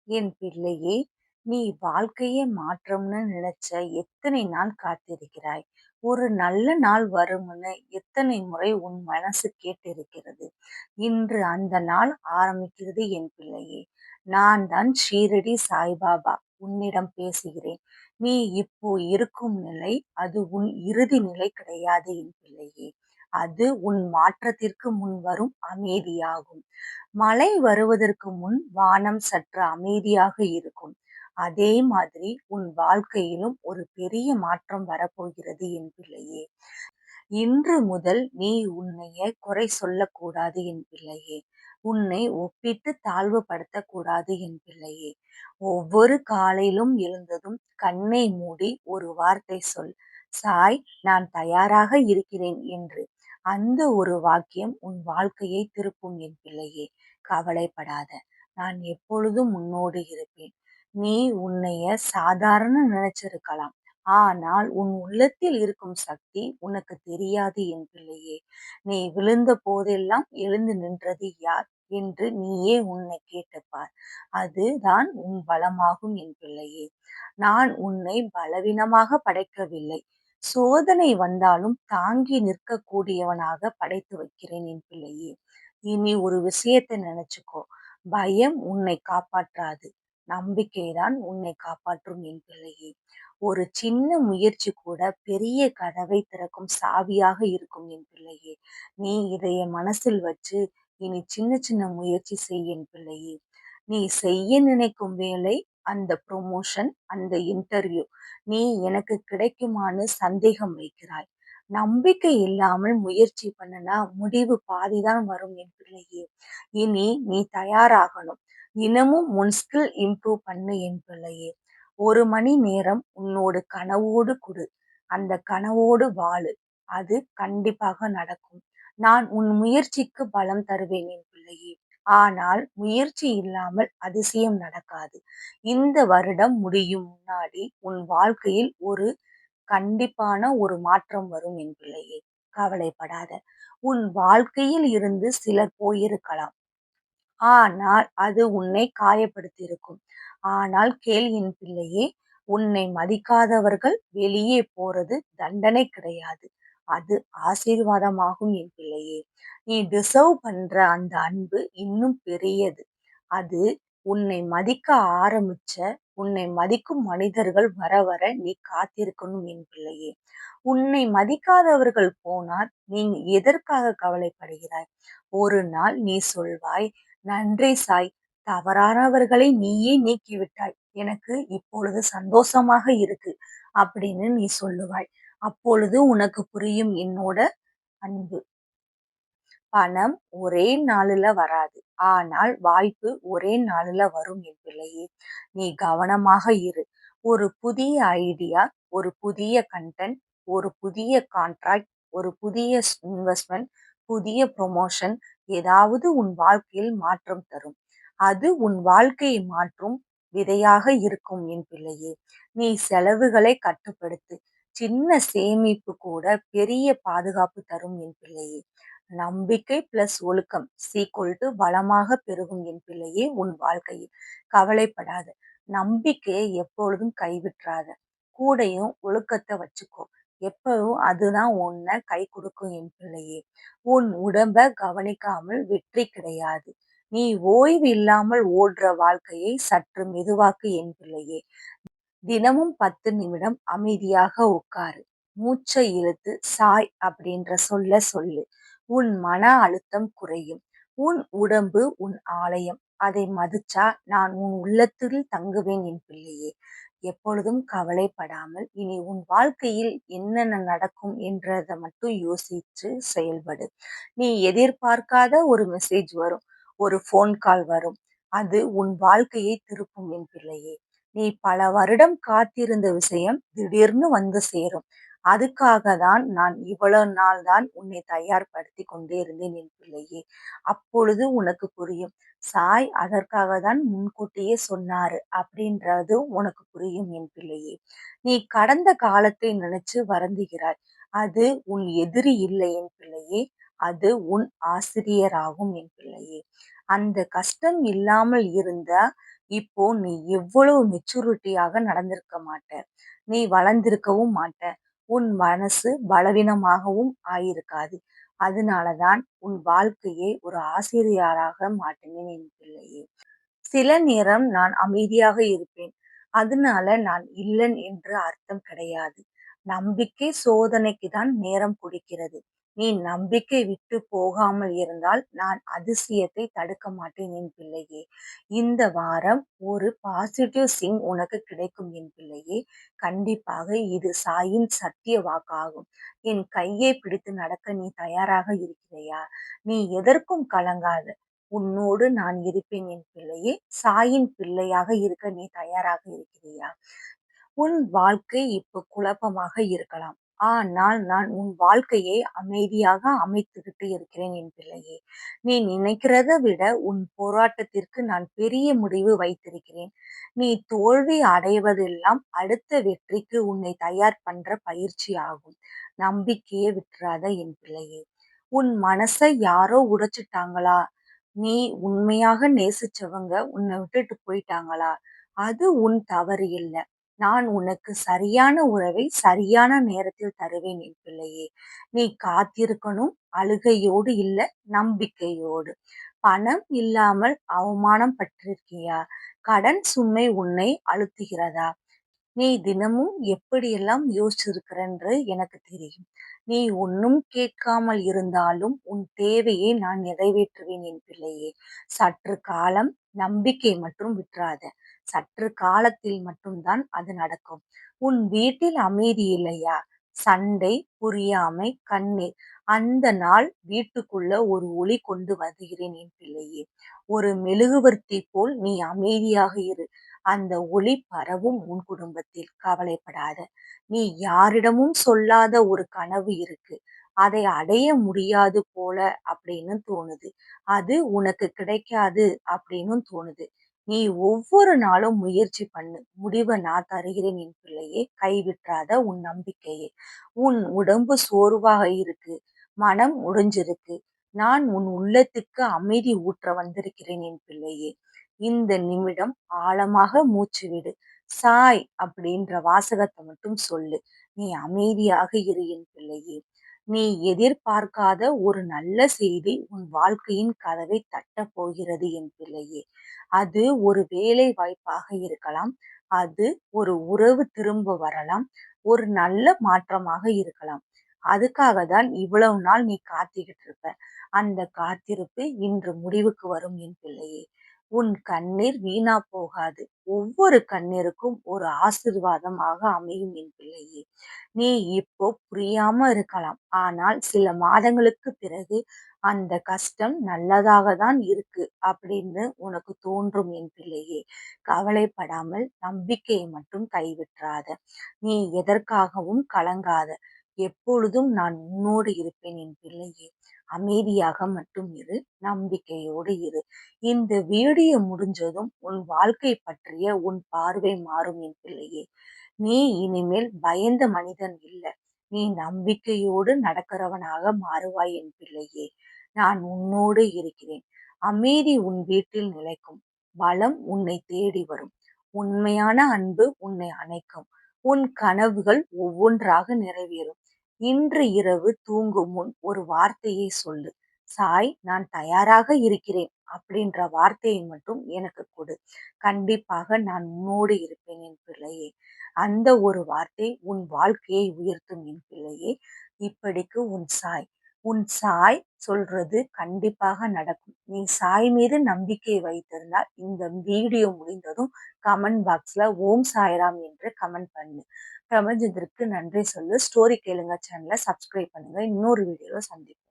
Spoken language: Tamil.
என் பிள்ளையே, நீ வாழ்க்கையே மாற்றம்னு நினைச்ச எத்தனை நாள் காத்திருக்கிறாய்? ஒரு நல்ல நாள் வரும்னு எத்தனை முறை உன் மனசு கேட்டிருக்கிறது. இன்று அந்த நாள் ஆரம்பிக்கிறது என் பிள்ளையே. நான் தான் ஷீரடி சாய்பாபா உன்னிடம் பேசுகிறேன். நீ இப்போ இருக்கும் நிலை அது உன் இறுதி நிலை கிடையாது என் பிள்ளையே. அது உன் மாற்றத்திற்கு முன் வரும் அமைதியாகும். மழை வருவதற்கு முன் வானம் சற்று அமைதியாக இருக்கும். அதே மாதிரி உன் வாழ்க்கையிலும் ஒரு பெரிய மாற்றம் வரப்போகிறது என் பிள்ளையே. இன்று முதல் நீ உன்னைய குறை சொல்லக்கூடாது என் பிள்ளையே. உன்னை ஒப்பிட்டு தாழ்வுபடுத்தக் கூடாது என் பிள்ளையே. ஒவ்வொரு காலையிலும் எழுந்ததும் கண்ணை மூடி ஒரு வார்த்தை சொல். சாய், நான் தயாராக இருக்கிறேன் என்று. அந்த ஒரு வாக்கியம் உன் வாழ்க்கையை திருப்பும் என் பிள்ளையே. கவலைப்படாத. நான் எப்பொழுதும் உன்னோடு இருப்பேன். நீ உன்னைய சாதாரண நினைச்சிருக்கலாம். ஆனால் உன் உள்ளத்தில் இருக்கும் சக்தி உனக்கு தெரியாது என் பிள்ளையே. நீ விழுந்த போதெல்லாம் எழுந்து நின்றது யார் என்று நீயே உன்னை கேட்டுப்பார். அதுதான் உன் பலமாகும் என் பிள்ளையே. நான் உன்னை பலவீனமாக படைக்கவில்லை. சோதனை வந்தாலும் தாங்கி நிற்கக்கூடியவனாக படைத்து வைக்கிறேன் என் பிள்ளையே. இனி ஒரு விஷயத்தை நினைச்சுக்கோ. பயம் உன்னை காப்பாற்றாது. நம்பிக்கைதான் உன்னை காப்பாற்றும் என் பிள்ளையே. ஒரு சின்ன முயற்சி கூட பெரிய கதவை திறக்கும் சாவியாக இருக்கும் என் பிள்ளையே. நீ இதைய மனசில் வச்சு இனி சின்ன சின்ன முயற்சி செய் என் பிள்ளையே. நீ செய்ய நினைக்கும் வேலை, அந்த ப்ரொமோஷன், அந்த இன்டர்வியூ, நீ எனக்கு கிடைக்குமான்னு சந்தேகம் வைக்கிறாய். நம்பிக்கை இல்லாமல் முயற்சி பண்ணுனா முடிவு பாதிதான் வரும் என் பிள்ளையே. இனி நீ தயாராகணும். தினமும் உன் ஸ்கில் இம்ப்ரூவ் பண்ணு என் பிள்ளையே. 1 மணி நேரம் உன்னோட கனவோடு கொடு. அந்த கனவோடு வாழு. அது கண்டிப்பாக நடக்கும். நான் உன் முயற்சிக்கு பலம் தருவேன் என் பிள்ளையே. ஆனால் முயற்சி இல்லாமல் அதிசயம் நடக்காது. இந்த வருடம் முடியும் முன்னாடி உன் வாழ்க்கையில் ஒரு கண்டிப்பான ஒரு மாற்றம் வரும் என் பிள்ளையே. கவலைப்படாத. உன் வாழ்க்கையில் இருந்து சிலர் போயிருக்கலாம். ஆனால் அது உன்னை காயப்படுத்தியிருக்கும். ஆனால் கேள் என் பிள்ளையே, உன்னை மதிக்காதவர்கள் வெளியே போறது தண்டனை கிடையாது. அது ஆசீர்வாதமாகும் என் பிள்ளையே. நீ டிசர்வ் பண்ற அந்த அன்பு இன்னும் பெரியது. அது உன்னை மதிக்க ஆரம்பிச்ச உன்னை மதிக்கும் மனிதர்கள் வர வர நீ காத்திருக்கணும் என் பிள்ளையே. உன்னை மதிக்காதவர்கள் போனால் நீ எதற்காக கவலைப்படுகிறாய்? ஒரு நாள் நீ சொல்வாய், நன்றி சாய், தவறானவர்களை நீயே நீக்கிவிட்டாய். எனக்கு இப்பொழுது சந்தோஷமாக இருக்கு அப்படின்னு நீ சொல்லுவாய். அப்பொழுது உனக்கு புரியும் என்னோட அன்பு. பணம் ஒரே நாளுல வராது. ஆனால் வாய்ப்பு ஒரே நாளுல வரும் என் பிள்ளையே. நீ கவனமாக இரு. ஒரு புதிய ஐடியா, ஒரு புதிய கன்டென்ட், ஒரு புதிய கான்ட்ராக்ட், ஒரு புதிய இன்வெஸ்ட்மெண்ட், புதிய ப்ரொமோஷன் ஏதாவது உன் வாழ்க்கையில் மாற்றம் தரும். அது உன் வாழ்க்கையை மாற்றும் விதையாக இருக்கும் என் பிள்ளையே. நீ செலவுகளை கட்டுப்படுத்து. சின்ன சேமிப்பு கூட பெரிய பாதுகாப்பு தரும் என் பிள்ளையே. நம்பிக்கை பிளஸ் ஒழுக்கம் சீக்குவல் டு பலமாக பெருகும் என் பிள்ளையே உன் வாழ்க்கையில். கவலைப்படாத. நம்பிக்கையை எப்பொழுதும் கைவிட்றாத. கூடையும் ஒழுக்கத்தை வச்சுக்கோ. எப்பவும் அதுதான் உன்னை கை கொடுக்கும் என் பிள்ளையே. உன் உடம்ப கவனிக்காமல் வெற்றி கிடையாது. நீ ஓய்வு இல்லாமல் ஓடுற வாழ்க்கையை சற்று மெதுவாக்கு என் பிள்ளையே. தினமும் 10 நிமிடம் அமைதியாக உட்காரு. மூச்சை இழுத்து சாய் அப்படின்ற சொல்ல சொல்லு. உன் மன அழுத்தம் குறையும். உன் உடம்பு உன் ஆலயம். அதை மதிச்சா நான் உன் உள்ளத்தில் தங்குவேன் என் பிள்ளையே. எப்பொழுதும் கவலைப்படாமல் இனி உன் வாழ்க்கையில் என்னென்ன நடக்கும் என்றதை மட்டும் யோசிச்சு செயல்படு. நீ எதிர்பார்க்காத ஒரு மெசேஜ் வரும். ஒரு ஃபோன் கால் வரும். அது உன் வாழ்க்கையை திருப்பும் என் பிள்ளையே. நீ பல வருடம் காத்திருந்த விஷயம் திடீர்னு வந்து சேரும். அதுக்காக தான் நான் இவ்வளவு நாள் தான் உன்னை தயார்படுத்தி கொண்டே இருந்தேன் என் பிள்ளையே. அப்பொழுது உனக்கு புரியும். சாய் அதற்காக தான் முன்கூட்டியே சொன்னாரு அப்படின்றது உனக்கு புரியும் என் பிள்ளையே. நீ கடந்த காலத்தை நினைச்சு வருந்துகிறாய். அது உன் எதிரி இல்லை என் பிள்ளையே. அது உன் ஆசிரியராகும் என் பிள்ளையே. அந்த கஷ்டம் இல்லாமல் இருந்தா இப்போ நீ எவ்வளவு மெச்சூரிட்டியாக நடந்திருக்க மாட்ட. நீ வளர்ந்திருக்கவும் மாட்ட. உன் மனசு பலவீனமாகவும் ஆயிருக்காது. அதனால தான் உன் வாழ்க்கையை ஒரு ஆசிரியராக மாற்றினேன் என் பிள்ளையே. சில நேரம் நான் அமைதியாக இருப்பேன். அதனால நான் இல்லன் என்று அர்த்தம் கிடையாது. நம்பிக்கை சோதனைக்கு தான் நேரம் கொடுக்கிறது. நீ நம்பிக்கை விட்டு போகாமல் இருந்தால் நான் அதிசயத்தை தடுக்க மாட்டேன் என் பிள்ளையே. இந்த வாரம் ஒரு பாசிட்டிவ் சிங் உனக்கு கிடைக்கும் என் பிள்ளையே. கண்டிப்பாக இது சாயின் சத்திய வாக்காகும். என் கையை பிடித்து நடக்க நீ தயாராக இருக்கிறையா? நீ எதற்கும் கலங்காத. உன்னோடு நான் இருப்பேன் என் பிள்ளையே. சாயின் பிள்ளையாக இருக்க நீ தயாராக இருக்கிறியா? உன் வாழ்க்கை இப்போ குழப்பமாக இருக்கலாம். ஆனால் நான் உன் வாழ்க்கையை அமைதியாக அமைத்துக்கிட்டு இருக்கிறேன் என் பிள்ளையே. நீ நினைக்கிறத விட உன் போராட்டத்திற்கு நான் பெரிய முடிவு வைத்திருக்கிறேன். நீ தோல்வி அடைவதெல்லாம் அடுத்த வெற்றிக்கு உன்னை தயார் பண்ற பயிற்சி ஆகும். நம்பிக்கையை விட்டுறாத என் பிள்ளையே. உன் மனசை யாரோ உடைச்சுட்டாங்களா? நீ உண்மையாக நேசிச்சவங்க உன்னை விட்டுட்டு போயிட்டாங்களா? அது உன் தவறு இல்ல. நான் உனக்கு சரியான உறவை சரியான நேரத்தில் தருவேன் என் பிள்ளையே. நீ காத்திருக்கணும், அழுகையோடு இல்ல, நம்பிக்கையோடு. பணம் இல்லாமல் அவமானம் பட்டிருக்கியா? கடன் சுமை உன்னை அழுத்துகிறதா? நீ தினமும் எப்படியெல்லாம் யோசிச்சிருக்கிறன்று எனக்கு தெரியும். நீ ஒண்ணும் கேட்காமல் இருந்தாலும் உன் தேவையை நான் நிறைவேற்றுவேன் என் பிள்ளையே. சற்று காலம் நம்பிக்கை மட்டும் விட்றாத. சற்று காலத்தில் மட்டும்தான் அது நடக்கும். உன் வீட்டில் அமைதி இல்லையா? சண்டை, புரியாமை, கண்ணீர். அந்த நாள் வீட்டுக்குள்ள ஒரு ஒளி கொண்டு வருகிறேன் என் பிள்ளையே. ஒரு மெழுகுவர்த்தி போல் நீ அமைதியாக இரு. அந்த ஒளி பரவும் உன் குடும்பத்தில். கவலைப்படாத. நீ யாரிடமும் சொல்லாத ஒரு கனவு இருக்கு. அதை அடைய முடியாது போல அப்படின்னு தோணுது. அது உனக்கு கிடைக்காது அப்படின்னும் தோணுது. நீ ஒவ்வொரு நாளும் முயற்சி பண்ணு. முடிவை நான் தருகிறேன் என் பிள்ளையே. கைவிட்றாத உன் நம்பிக்கையை. உன் உடம்பு சோர்வாக இருக்கு. மனம் முடிஞ்சிருக்கு. நான் உன் உள்ளத்துக்கு அமைதி ஊற்ற வந்திருக்கிறேன் என் பிள்ளையே. இந்த நிமிடம் ஆழமாக மூச்சு விடு. சாய் அப்படின்ற வாசகத்தை மட்டும் சொல்லு. நீ அமைதியாக இரு என் பிள்ளையே. நீ எதிர்பார்க்காத ஒரு நல்ல செய்தி உன் வாழ்க்கையின் கதவை தட்டப் போகிறது என் பிள்ளையே. அது ஒரு வேலை வாய்ப்பாக இருக்கலாம். அது ஒரு உறவு திரும்ப வரலாம். ஒரு நல்ல மாற்றமாக இருக்கலாம். அதுக்காக தான் இவ்வளவு நாள் நீ காத்துக்கிட்டு இருப்ப. அந்த காத்திருப்பு இன்று முடிவுக்கு வரும் என் பிள்ளையே. உன் கண்ணீர் வீணா போகாது. ஒவ்வொரு கண்ணீருக்கும் ஒரு ஆசீர்வாதமாக அமையும் என் பிள்ளையே. நீ இப்போ புரியாம இருக்கலாம். ஆனால் சில மாதங்களுக்கு பிறகு அந்த கஷ்டம் நல்லதாக தான் இருக்கு அப்படின்னு உனக்கு தோன்றும் என் பிள்ளையே. கவலைப்படாமல் நம்பிக்கையை மட்டும் கைவிட்றாத. நீ எதற்காகவும் கலங்காத. எப்பொழுதும் நான் உன்னோடு இருப்பேன் என் பிள்ளையே. அமைதியாக மட்டும் இரு. நம்பிக்கையோடு இரு. இந்த வீடியோ முடிஞ்சதும் உன் வாழ்க்கை பற்றிய உன் பார்வை மாறும் என் பிள்ளையே. நீ இனிமேல் பயந்த மனிதன் இல்ல. நீ நம்பிக்கையோடு நடக்கிறவனாக மாறுவாய் என் பிள்ளையே. நான் உன்னோடு இருக்கிறேன். அமைதி உன் வீட்டில் நிலைக்கும். பலம் உன்னை தேடி வரும். உண்மையான அன்பு உன்னை அணைக்கும். உன் கனவுகள் ஒவ்வொன்றாக நிறைவேறும். இன்று இரவு தூங்கும் முன் ஒரு வார்த்தையை சொல்லு. சாய், நான் தயாராக இருக்கிறேன் அப்படின்ற வார்த்தையை மட்டும் எனக்கு கொடு. கண்டிப்பாக நான் உன்னோடு இருப்பேன் என் பிள்ளையே. அந்த ஒரு வார்த்தை உன் வாழ்க்கையை உயர்த்தும் என் பிள்ளையே. இப்படிக்கு உன் சாய். உன் சாய் சொல்றது கண்டிப்பாக நடக்கும். நீ சாய் மீது நம்பிக்கை வைத்திருந்தால் இந்த வீடியோ முடிந்ததும் கமெண்ட் பாக்ஸ்ல ஓம் சாய்ராம் என்று கமெண்ட் பண்ணு. பிரபஞ்சத்திற்கு நன்றி சொல்லு. ஸ்டோரி கேளுங்க சேனலை சப்ஸ்கிரைப் பண்ணுங்க. இன்னொரு வீடியோல சந்திப்போம்.